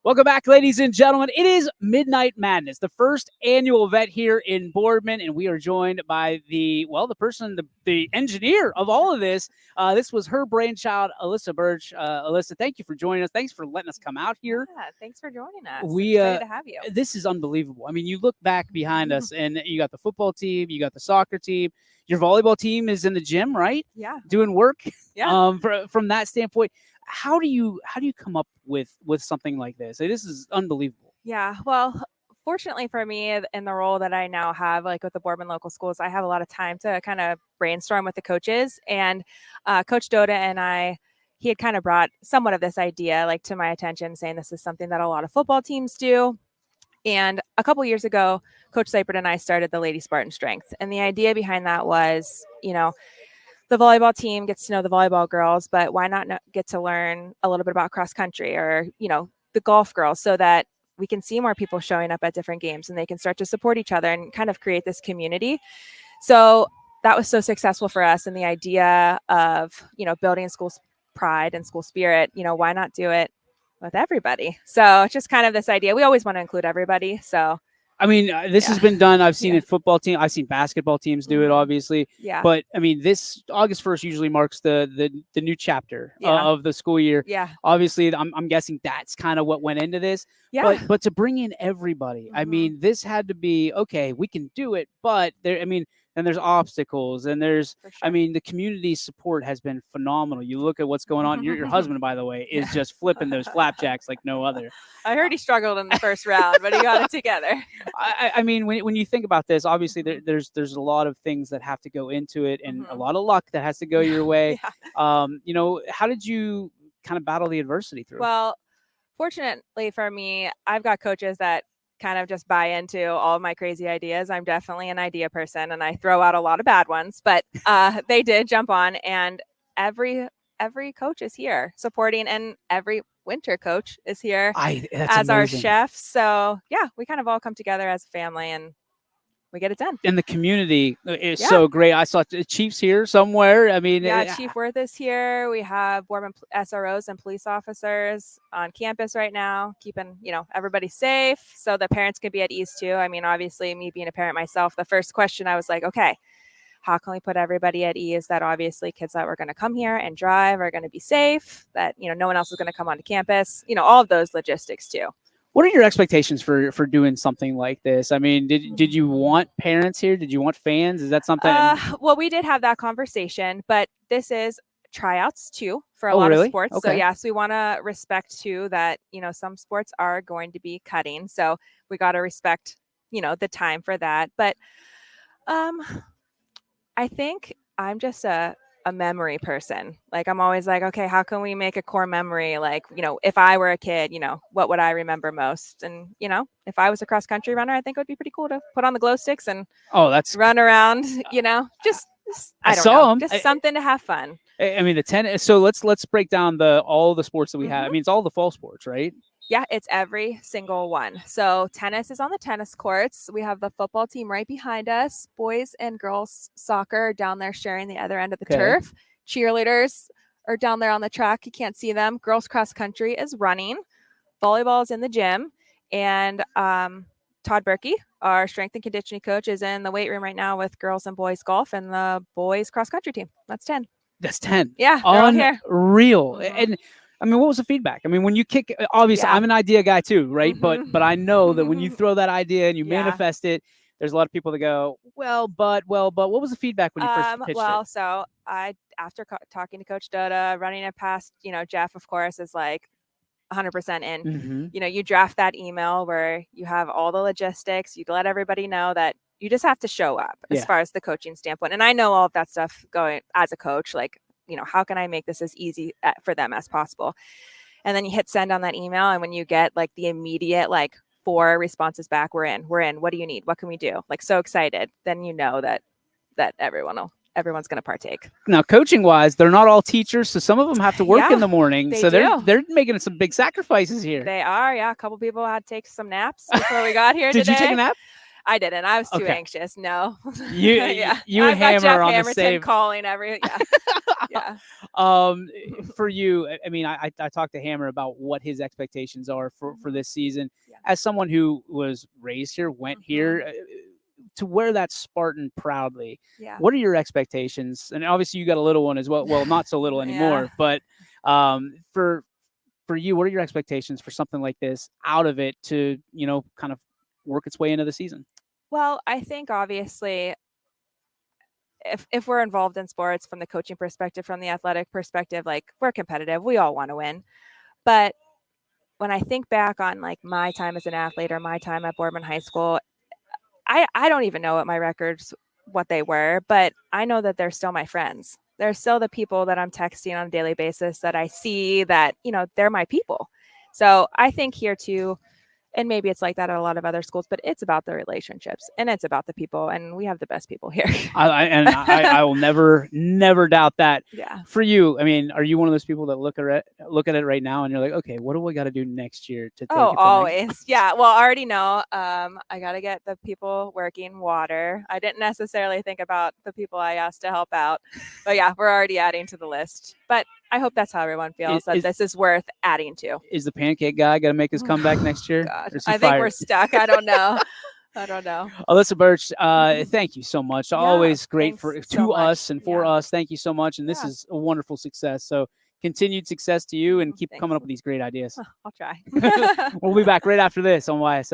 Welcome back, ladies and gentlemen. It is Midnight Madness, the first annual event here in Boardman, and we are joined by the engineer of all of this. This was her brainchild, Alyssa Birch. Alyssa, thank you for joining us. Thanks for letting us come out here. Yeah, thanks for joining us. We excited to have you. This is unbelievable. I mean, you look back behind us, and you got the football team, you got the soccer team, your volleyball team is in the gym, right? Yeah, doing work. Yeah. From that standpoint. How do you come up with something like this? This is unbelievable. Yeah. Well, fortunately for me, in the role that I now have, like with the Boardman local schools, I have a lot of time to kind of brainstorm with the coaches. And Coach Doda and he had kind of brought somewhat of this idea like to my attention, saying this is something that a lot of football teams do. And a couple years ago, Coach Seipert and I started the Lady Spartan Strength. And the idea behind that was, the volleyball team gets to know the volleyball girls, but why not get to learn a little bit about cross country or, the golf girls, so that we can see more people showing up at different games and they can start to support each other and kind of create this community. So that was so successful for us. And the idea of, building school pride and school spirit, why not do it with everybody? So it's just kind of this idea. We always want to include everybody. So I mean, this has been done. I've seen it football team. I've seen basketball teams do it, obviously. Yeah. But I mean, this August 1st usually marks the new chapter of the school year. Yeah. Obviously, I'm guessing that's kind of what went into this. Yeah. But to bring in everybody, I mean, this had to be okay. We can do it, but and there's obstacles, and there's, Sure. the community support has been phenomenal. You look at what's going on. Your husband, by the way, is just flipping those flapjacks like no other. I heard he struggled in the first round, but he got it together. I mean, when you think about this, obviously there's a lot of things that have to go into it, and a lot of luck that has to go your way. How did you kind of battle the adversity through? Well, fortunately for me, I've got coaches that kind of just buy into all of my crazy ideas. I'm definitely an idea person, and I throw out a lot of bad ones, but they did jump on, and every coach is here supporting, and every winter coach is here as our chef. So yeah, we kind of all come together as a family and we get it done. And the community is so great. I saw Chief's here somewhere. I mean, Chief Worth is here. We have Boardman SROs and police officers on campus right now, keeping, everybody safe so the parents can be at ease too. I mean, obviously me being a parent myself, the first question I was like, okay, how can we put everybody at ease that obviously kids that were going to come here and drive are going to be safe, that, no one else is going to come onto campus, all of those logistics too. What are your expectations for doing something like this? I mean, did you want parents here? Did you want fans? Is that something? Well, we did have that conversation, but this is tryouts too for a lot of sports. Okay. So yes, we want to respect too that, some sports are going to be cutting. So we got to respect, the time for that. But I think I'm just a memory person. Like, I'm always like, okay, how can we make a core memory? Like, if I were a kid, what would I remember most? And, if I was a cross country runner, I think it would be pretty cool to put on the glow sticks and run around, just I don't know, just something to have fun. I mean, the tennis. So let's break down all the sports that we have. I mean, it's all the fall sports, right? Yeah, it's every single one. So tennis is on the tennis courts. We have the football team right behind us. Boys and girls soccer are down there sharing the other end of the turf. Cheerleaders are down there on the track. You can't see them. Girls cross country is running. Volleyball is in the gym. And Todd Berkey, our strength and conditioning coach, is in the weight room right now with girls and boys golf and the boys cross country team. That's 10. That's 10. Yeah, they're all here. Unreal. And I mean, what was the feedback? I mean, when you kick, obviously I'm an idea guy too, right? But I know that when you throw that idea and you manifest it, there's a lot of people that go, well, but what was the feedback when you first pitched it? So after talking to Coach Doda, running it past, Jeff, of course, is like 100% in. You draft that email where you have all the logistics. You let everybody know that you just have to show up as far as the coaching standpoint. And I know all of that stuff going as a coach, like, how can I make this as easy for them as possible? And then you hit send on that email. And when you get like the immediate, 4 responses back, we're in, what do you need? What can we do? Like, so excited. Then you know that everyone's going to partake. Now, coaching wise, they're not all teachers. So some of them have to work in the morning. So they're making some big sacrifices here. They are. Yeah. A couple people had to take some naps before we got here Did today. you take a nap? I didn't. I was too Okay. anxious. No. You Yeah. you and I've got Hammer Jeff on the Hamilton same. calling every. Yeah. Yeah. For you, I mean, I talked to Hammer about what his expectations are for this season. Yeah. As someone who was raised here, went here, to wear that Spartan proudly, Yeah. what are your expectations? And obviously, you got a little one as well. Well, not so little anymore, Yeah. but for you, what are your expectations for something like this out of it to kind of work its way into the season? Well, I think obviously if we're involved in sports from the coaching perspective, from the athletic perspective, like we're competitive, we all want to win. But when I think back on like my time as an athlete or my time at Boardman High School, I don't even know what my records, what they were, but I know that they're still my friends. They're still the people that I'm texting on a daily basis that I see that, they're my people. So I think here too, and maybe it's like that at a lot of other schools, but it's about the relationships and it's about the people, and we have the best people here. I will never doubt that. Yeah. For you, I mean, are you one of those people that look at it right now and you're like, okay, what do we got to do next year to take Oh, it to the next? always. Yeah. Well, I already know. I got to get the people working water. I didn't necessarily think about the people I asked to help out, but yeah, we're already adding to the list. But I hope that's how everyone feels, that this is worth adding to. Is the pancake guy going to make his comeback next year? God, Or is he I think fired? we're stuck. I don't know. I don't know. Alyssa Birch, thank you so much. Yeah, Always great thanks so much. us and for Yeah. us. Thank you so much. And this Yeah. is a wonderful success. So continued success to you, and keep coming Thanks. up with these great ideas. I'll try. We'll be back right after this on YSL.